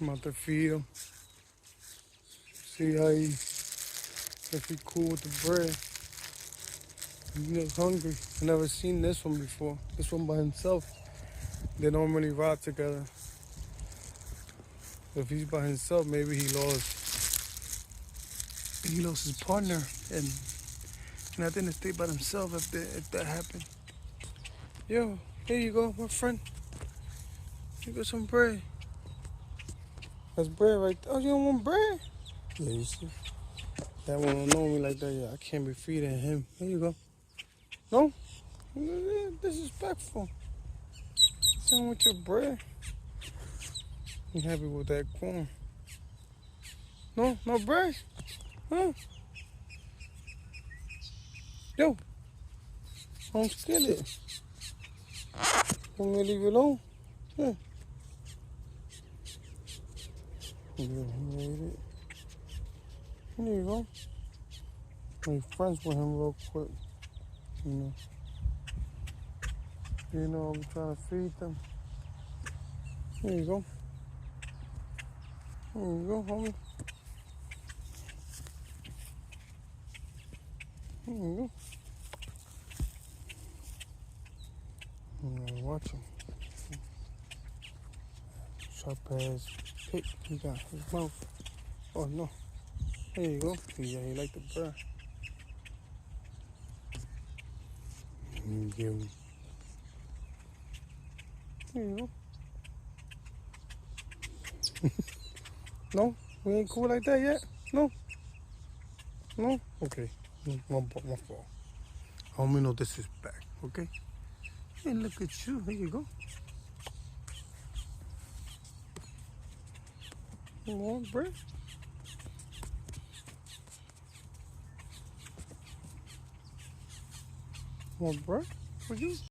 I'm about to feed him. See how if he cool with the bread. He looks hungry. I never seen this one before. This one by himself. They don't really ride together. If he's by himself, maybe he lost his partner, and I didn't stay by himself if that happened. Yo, here you go, my friend. You got some bread. That's bread right there. Oh, you don't want bread? Yeah, you see? That one don't know me like that. Yeah, I can't be feeding him. Here you go. No? Disrespectful. Sitting with your bread. I'm happy with that corn. No bread? Huh? Yo, don't steal it. Want me to leave it alone? Yeah. Yeah, he ate it. There you go. Make friends with him real quick. I'm trying to feed them. There you go. There you go, homie. There you go. Watch him. Sharp ass pick he got in his mouth. Oh no. There you go. Yeah, he like the bread. Give him. There you go. No? We ain't cool like that yet? No? No? Okay. My fault. Homie, no disrespect, okay? Hey, look at you. Here you go. You want bread? Want bread for you?